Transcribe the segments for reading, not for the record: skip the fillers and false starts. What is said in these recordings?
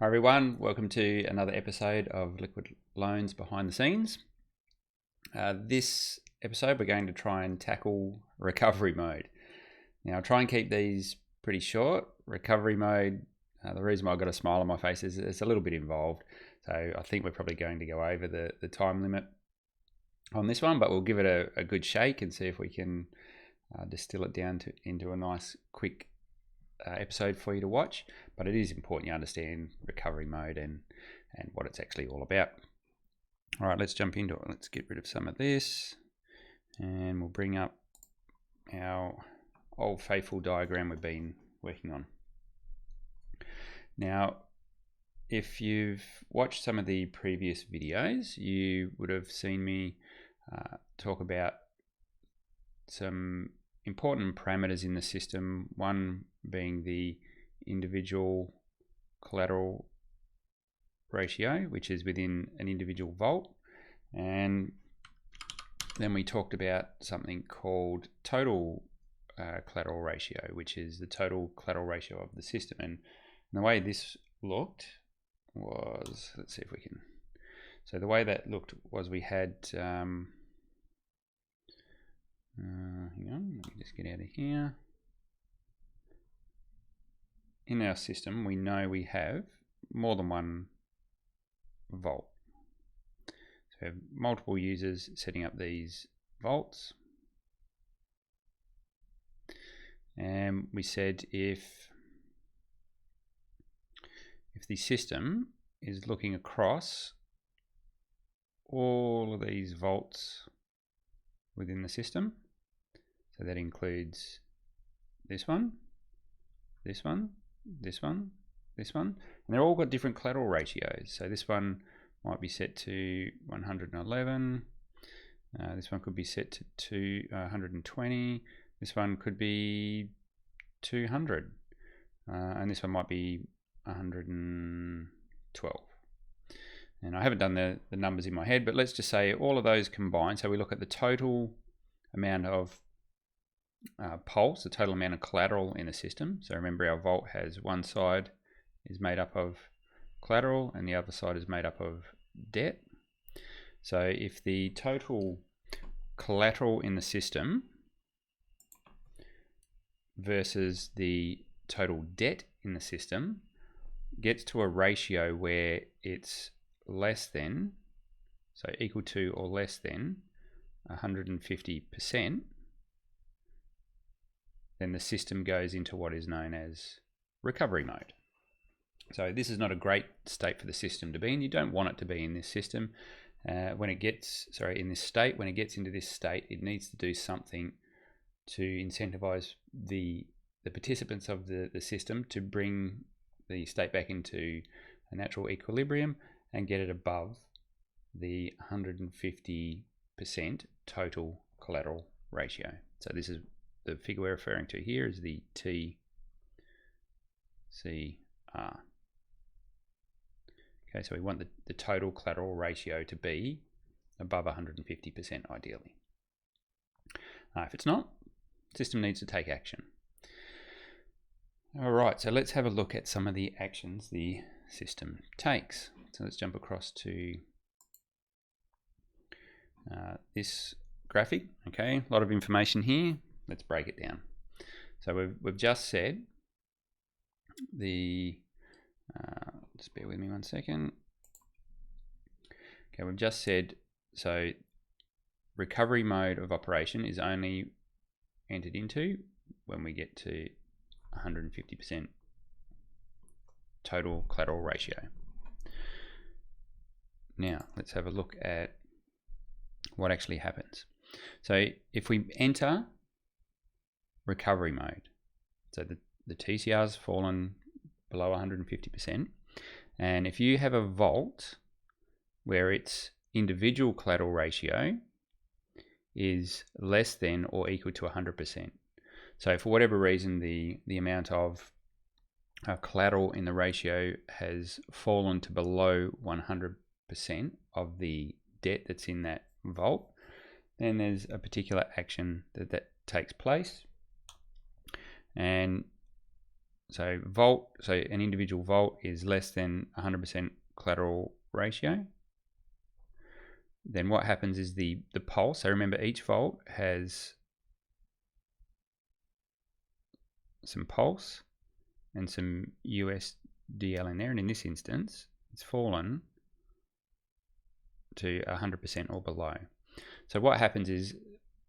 Hi everyone, welcome to another episode of Liquid Loans Behind the Scenes. This episode we're going to try and tackle recovery mode. Now I'll try and keep these pretty short. Recovery mode, the reason why I've got a smile on my face is it's a little bit involved. So I think we're probably going to go over the time limit on this one, but we'll give it a good shake and see if we can distill it down into a nice quick episode for you to watch. But it is important you understand recovery mode and what it's actually all about. All right, let's jump into it. Let's get rid of some of this and we'll bring up our old faithful diagram we've been working on. Now, if you've watched some of the previous videos, you would have seen me talk about some important parameters in the system, one being the individual collateral ratio, which is within an individual vault, and then we talked about something called total collateral ratio, which is the total collateral ratio of the system. And the way this looked was, let's see if we can, so the way that looked was we had hang on, let me just get out of here. In our system, we know we have more than one vault. So we have multiple users setting up these vaults. And we said if the system is looking across all of these vaults within the system, so that includes this one, this one, this one, this one, and they're all got different collateral ratios. So this one might be set to 111, this one could be set to 120, this one could be 200, and this one might be 112. And I haven't done the numbers in my head, but let's just say all of those combined. So we look at the total amount of pulse, the total amount of collateral in the system. So remember, our vault has one side is made up of collateral and the other side is made up of debt. So if the total collateral in the system versus the total debt in the system gets to a ratio where it's less than, so equal to or less than 150%, then the system goes into what is known as recovery mode. So this is not a great state for the system to be in. You don't want it to be in this system. When it gets into this state, it needs to do something to incentivize the participants of the system to bring the state back into a natural equilibrium and get it above the 150% total collateral ratio. So this is the figure we're referring to here is the TCR. Okay, so we want the total collateral ratio to be above 150% ideally. If it's not, the system needs to take action. All right, so let's have a look at some of the actions the system takes. So let's jump across to this graphic. Okay, a lot of information here. Let's break it down. So we've just said just bear with me 1 second. Okay, we've just said, so recovery mode of operation is only entered into when we get to 150% total collateral ratio. Now let's have a look at what actually happens. So if we enter recovery mode, so the TCR has fallen below 150%, and if you have a vault where its individual collateral ratio is less than or equal to 100%, so for whatever reason the amount of collateral in the ratio has fallen to below 100% of the debt that's in that vault, then there's a particular action that takes place, and so an individual vault is less than 100% collateral ratio, then what happens is the pulse, so remember each vault has some pulse and some USDL in there, and in this instance it's fallen to 100% or below. So what happens is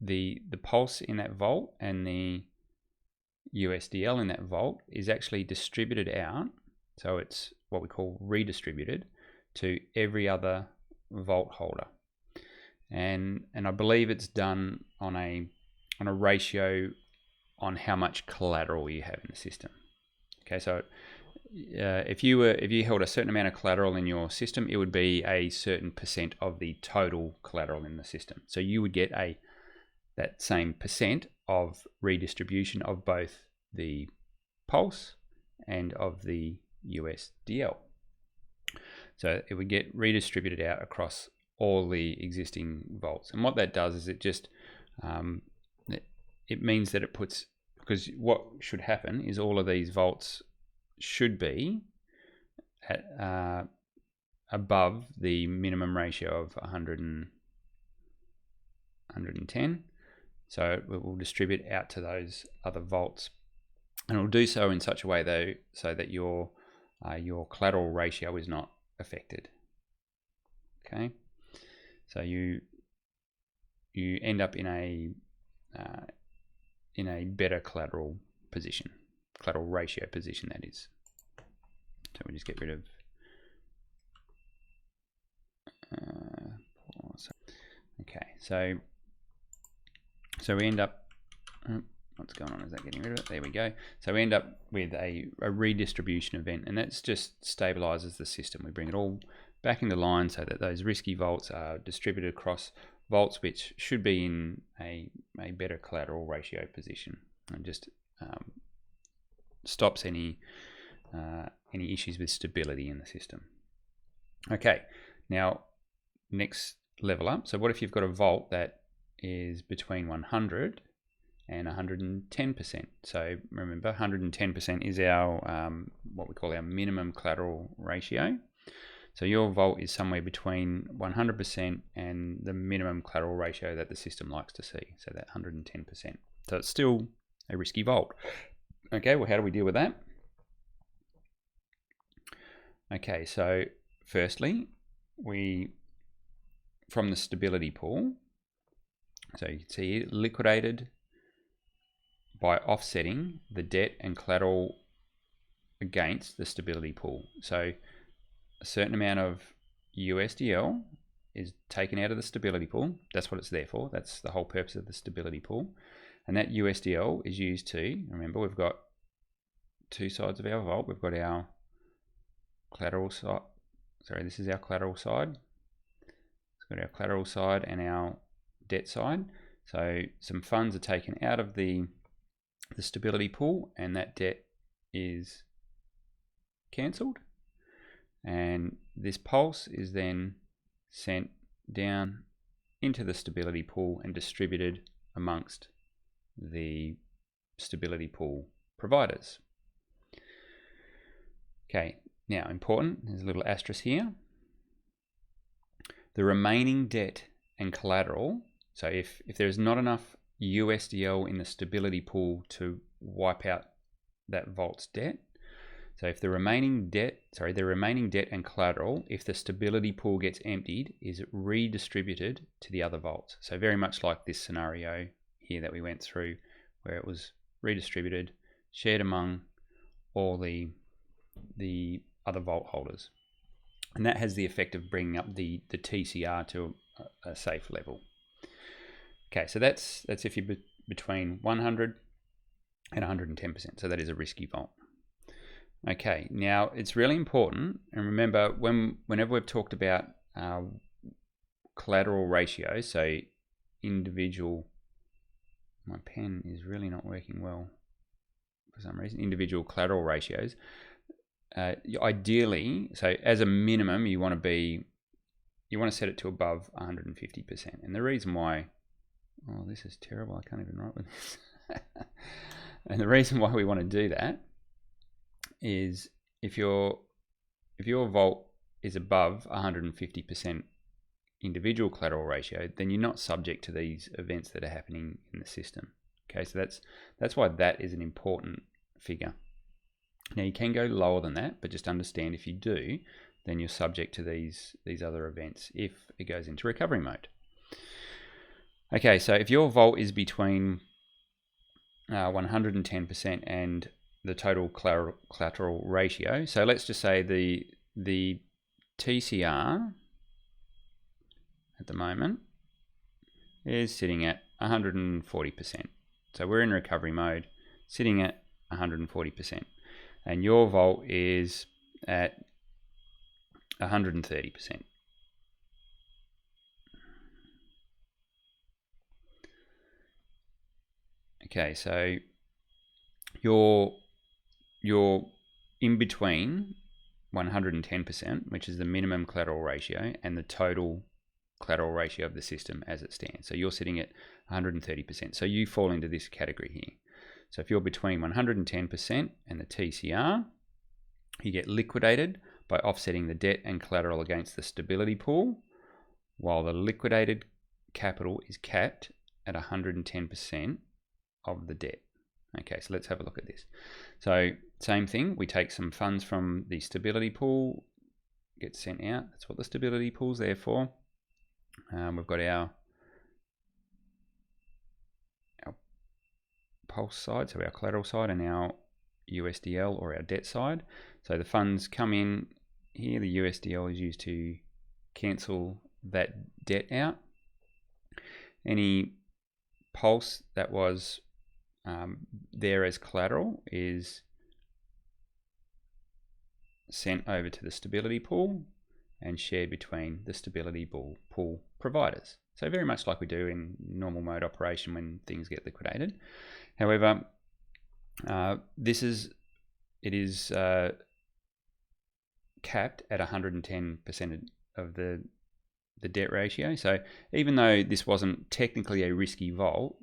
the pulse in that vault and the USDL in that vault is actually distributed out, so it's what we call redistributed to every other vault holder, and I believe it's done on a ratio on how much collateral you have in the system. Okay, so if you held a certain amount of collateral in your system, it would be a certain percent of the total collateral in the system. So you would get that same percent of redistribution of both the pulse and of the USDL. So it would get redistributed out across all the existing vaults. And what that does is it just it means that it puts, because what should happen is all of these vaults should be at above the minimum ratio of 110. So it will distribute out to those other vaults, and it will do so in such a way though so that your collateral ratio is not affected. Okay, so you end up in a better collateral position, collateral ratio position, that is. So we just get rid of okay, so we end up, what's going on, is that getting rid of it? There we go. So we end up with a redistribution event, and that just stabilizes the system. We bring it all back into line so that those risky vaults are distributed across vaults which should be in a better collateral ratio position, and just stops any issues with stability in the system. Okay, now next level up. So what if you've got a vault that is between 100 and 110%? So remember, 110% is our what we call our minimum collateral ratio. So your vault is somewhere between 100% and the minimum collateral ratio that the system likes to see, so that 110%. So it's still a risky vault. Okay, well, how do we deal with that? Okay, so firstly, from the stability pool, so you can see liquidated by offsetting the debt and collateral against the stability pool. So a certain amount of USDL is taken out of the stability pool. That's what it's there for. That's the whole purpose of the stability pool. And that USDL is used to, remember, we've got two sides of our vault. We've got our collateral side. Sorry, this is our collateral side. It's got our collateral side and our debt side. So some funds are taken out of the stability pool, and that debt is cancelled. And this pulse is then sent down into the stability pool and distributed amongst the stability pool providers. Okay, now important, there's a little asterisk here. The remaining debt and collateral, so if there's not enough USDL in the stability pool to wipe out that vault's debt, so if the remaining debt and collateral, if the stability pool gets emptied, is redistributed to the other vaults. So very much like this scenario here that we went through, where it was redistributed, shared among all the other vault holders. And that has the effect of bringing up the TCR to a safe level. Okay, so that's if you're between 100 and 110%. So that is a risky vault. Okay, now it's really important, and remember whenever we've talked about collateral ratios, so individual, my pen is really not working well for some reason, individual collateral ratios, ideally, so as a minimum you want to set it to above 150%. And the reason why, oh, this is terrible, I can't even write with this. And the reason why we want to do that is if your vault is above 150% individual collateral ratio, then you're not subject to these events that are happening in the system. Okay, so that's why that is an important figure. Now you can go lower than that, but just understand if you do, then you're subject to these other events if it goes into recovery mode. Okay, so if your vault is between 110% and the total collateral ratio, so let's just say the TCR at the moment is sitting at 140%. So we're in recovery mode, sitting at 140%, and your vault is at 130%. Okay, so you're in between 110%, which is the minimum collateral ratio, and the total collateral ratio of the system as it stands. So you're sitting at 130%. So you fall into this category here. So if you're between 110% and the TCR, you get liquidated by offsetting the debt and collateral against the stability pool, while the liquidated capital is capped at 110% of the debt. Okay, so let's have a look at this. So same thing, we take some funds from the stability pool, get sent out. That's what the stability pool is there for. We've got our pulse side, so our collateral side, and our USDL or our debt side. So the funds come in here, the USDL is used to cancel that debt out. Any pulse that was there as collateral is sent over to the stability pool and shared between the stability pool providers. So very much like we do in normal mode operation when things get liquidated. However, it is capped at 110% of the debt ratio. So even though this wasn't technically a risky vault,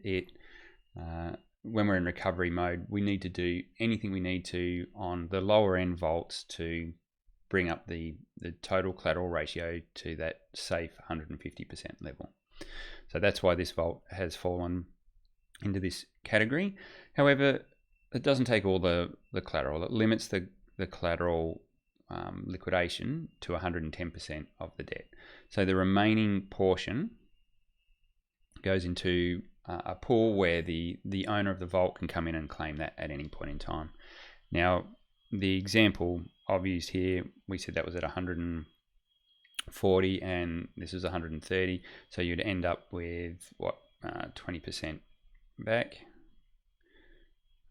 when we're in recovery mode, we need to do anything we need to on the lower end vaults to bring up the total collateral ratio to that safe 150% level. So that's why this vault has fallen into this category. However, it doesn't take all the collateral. It limits the collateral liquidation to 110% of the debt. So the remaining portion goes into a pool where the owner of the vault can come in and claim that at any point in time. Now, the example I've used here, we said that was at 140 and this is 130. So you'd end up with what, 20% back.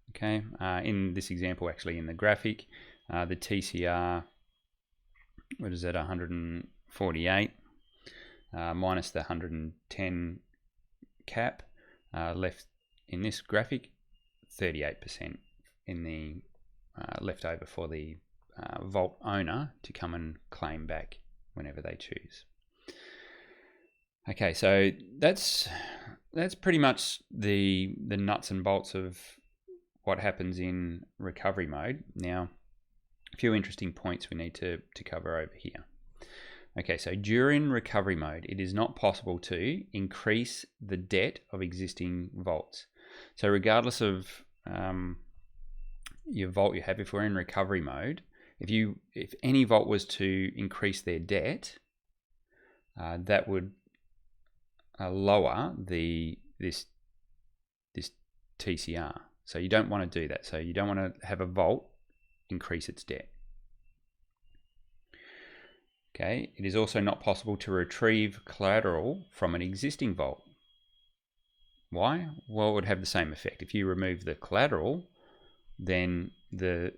Okay, in this example, actually in the graphic, the TCR, what is that, 148 minus the 110 cap, left in this graphic 38% in the left over for the vault owner to come and claim back whenever they choose. Okay, so that's pretty much the nuts and bolts of what happens in recovery mode. Now, a few interesting points we need to cover over here. Okay, so during recovery mode, it is not possible to increase the debt of existing vaults. So regardless of your vault you have, if we're in recovery mode, if any vault was to increase their debt, that would lower this TCR. So you don't want to do that. So you don't want to have a vault increase its debt. Okay, it is also not possible to retrieve collateral from an existing vault. Why? Well, it would have the same effect. If you remove the collateral, then the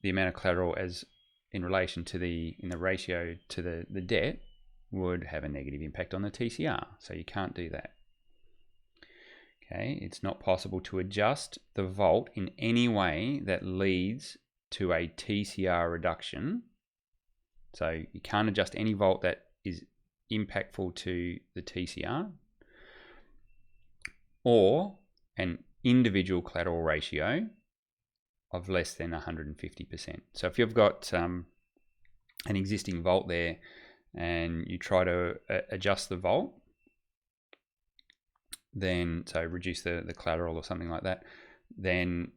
amount of collateral as in relation to in the ratio to the debt would have a negative impact on the TCR. So you can't do that. Okay, it's not possible to adjust the vault in any way that leads to a TCR reduction. So you can't adjust any vault that is impactful to the TCR or an individual collateral ratio of less than 150%. So if you've got an existing vault there and you try to adjust the vault, then so reduce the collateral or something like that, then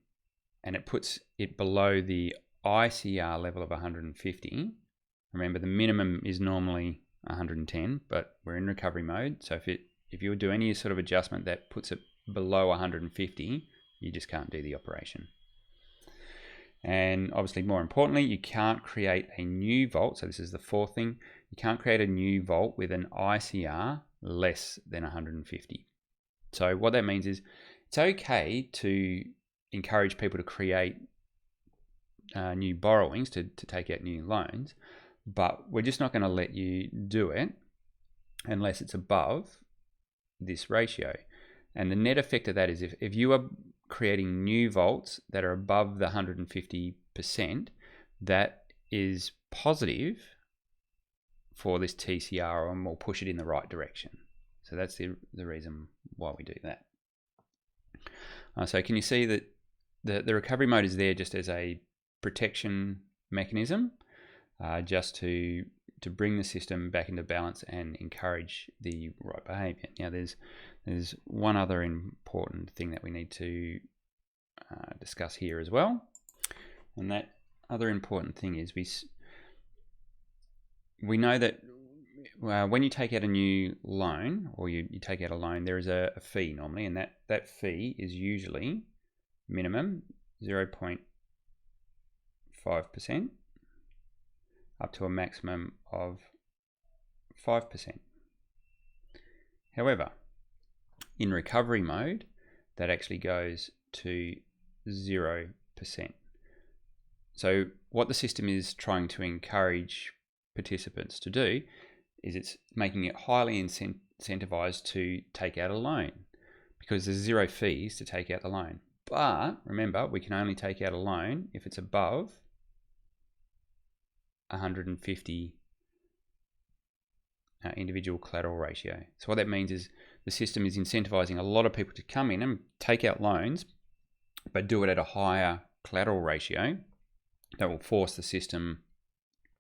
and it puts it below the ICR level of 150. Remember, the minimum is normally 110, but we're in recovery mode. So if you would do any sort of adjustment that puts it below 150, you just can't do the operation. And obviously, more importantly, you can't create a new vault. So this is the fourth thing. You can't create a new vault with an ICR less than 150. So what that means is it's okay to encourage people to create new borrowings, to take out new loans, but we're just not going to let you do it unless it's above this ratio. And the net effect of that is if you are creating new vaults that are above the 150%, that is positive for this TCR, and we'll push it in the right direction. So that's the reason why we do that. So can you see that the recovery mode is there just as a protection mechanism, just to bring the system back into balance and encourage the right behavior. Now there's one other important thing that we need to discuss here as well, and that other important thing is we know that when you take out a new loan, or you take out a loan, there is a fee normally, and that fee is usually minimum 0.5% up to a maximum of 5%. However, in recovery mode, that actually goes to 0%. So what the system is trying to encourage participants to do is it's making it highly incentivized to take out a loan, because there's zero fees to take out the loan. But remember, we can only take out a loan if it's above 150 individual collateral ratio. So what that means is the system is incentivizing a lot of people to come in and take out loans, but do it at a higher collateral ratio that will force the system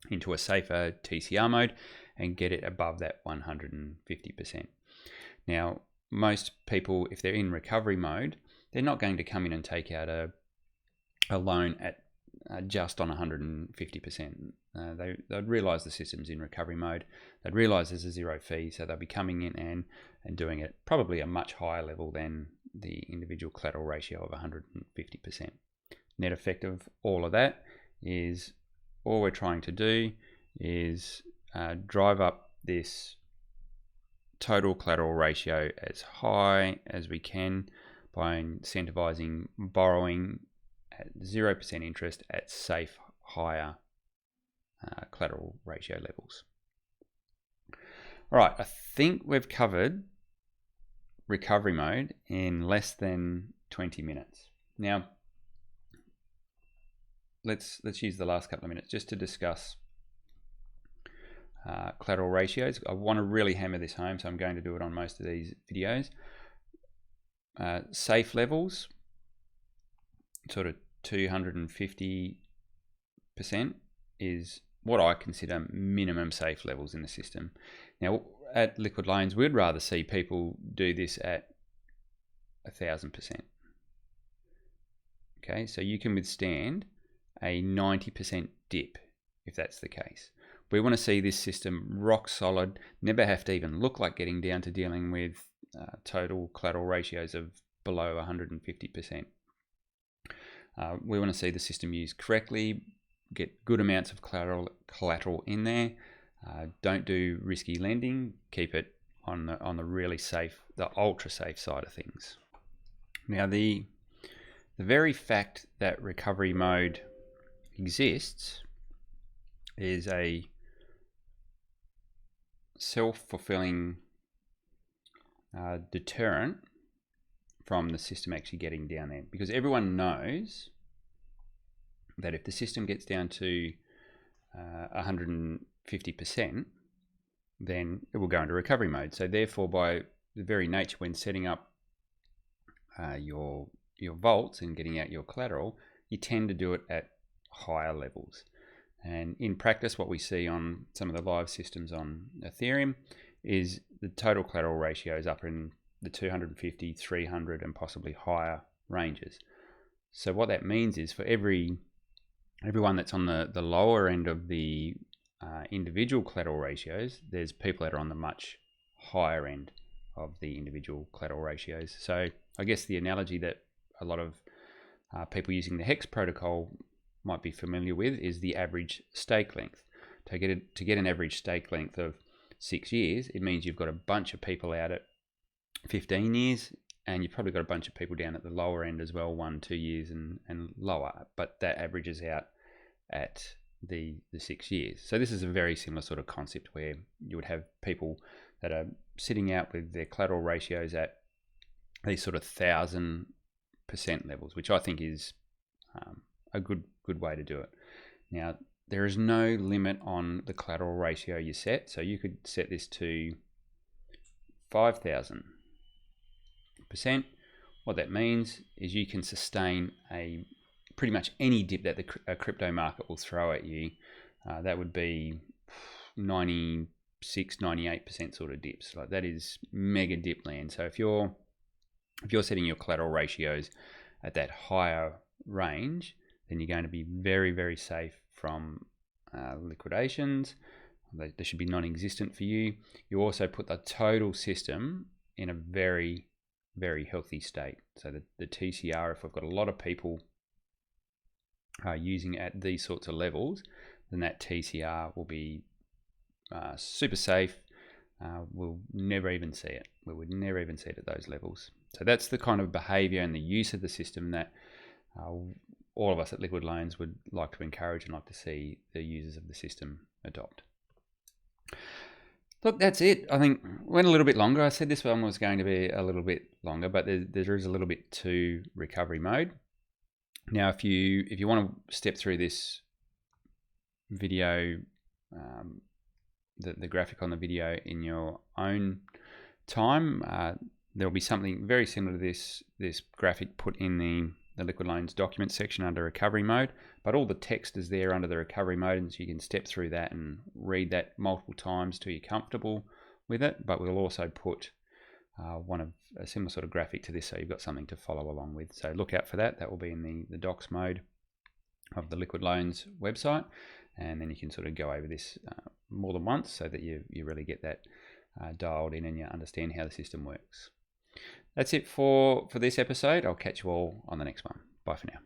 into a safer TCR mode and get it above that 150%. Now, most people, if they're in recovery mode, they're not going to come in and take out a loan at just on 150%. They'd realize the system's in recovery mode. They'd realize there's a zero fee, so they'll be coming in and doing it probably a much higher level than the individual collateral ratio of 150%. Net effect of all of that is all we're trying to do is drive up this total collateral ratio as high as we can by incentivizing borrowing at 0% interest at safe, higher collateral ratio levels. All right, I think we've covered recovery mode in less than 20 minutes. Now, let's use the last couple of minutes just to discuss collateral ratios. I want to really hammer this home, so I'm going to do it on most of these videos. Safe levels, sort of 250% is what I consider minimum safe levels in the system. Now, at Liquid Loans, we'd rather see people do this at 1,000%. Okay, so you can withstand a 90% dip if that's the case. We want to see this system rock solid, never have to even look like getting down to dealing with total collateral ratios of below 150%. We want to see the system used correctly, get good amounts of collateral in there. Don't do risky lending. Keep it on the really safe, the ultra safe side of things. Now, the very fact that recovery mode exists is a self-fulfilling deterrent from the system actually getting down there, because everyone knows that if the system gets down to 150%, then it will go into recovery mode. So therefore, by the very nature, when setting up your vaults and getting out your collateral, you tend to do it at higher levels. And in practice, what we see on some of the live systems on Ethereum is the total collateral ratios up in the 250, 300, and possibly higher ranges. So what that means is for everyone that's on the lower end of the individual collateral ratios, there's people that are on the much higher end of the individual collateral ratios. So I guess the analogy that a lot of people using the Hex protocol might be familiar with is the average stake length. To get an average stake length of 6 years, it means you've got a bunch of people out at 15 years, and you've probably got a bunch of people down at the lower end as well, 1-2 years and lower, but that averages out at the 6 years. So this is a very similar sort of concept where you would have people that are sitting out with their collateral ratios at these sort of 1,000% levels, which I think is a good way to do it. Now, there is no limit on the collateral ratio you set, so you could set this to 5,000%. What that means is you can sustain pretty much any dip that the crypto market will throw at you. That would be 96, 98% sort of dips. Like, that is mega dip land. So if you're setting your collateral ratios at that higher range, then you're going to be very, very safe from liquidations. They should be non-existent for you. You also put the total system in a very, very healthy state. So the TCR, if we've got a lot of people using at these sorts of levels, then that TCR will be super safe. We'll never even see it. We would never even see it at those levels. So that's the kind of behavior and the use of the system that all of us at Liquid Loans would like to encourage and like to see the users of the system adopt. Look, that's it. I think went a little bit longer. I said this one was going to be a little bit longer, but there is a little bit to recovery mode. Now, if you want to step through this video, the graphic on the video in your own time, there'll be something very similar to this graphic put in the Liquid Loans document section under recovery mode, but all the text is there under the recovery mode, and so you can step through that and read that multiple times till you're comfortable with it. But we'll also put a similar sort of graphic to this, so you've got something to follow along with. So look out for that. That will be in the docs mode of the Liquid Loans website, and then you can sort of go over this more than once so that you really get that dialed in and you understand how the system works. That's it for this episode. I'll catch you all on the next one. Bye for now.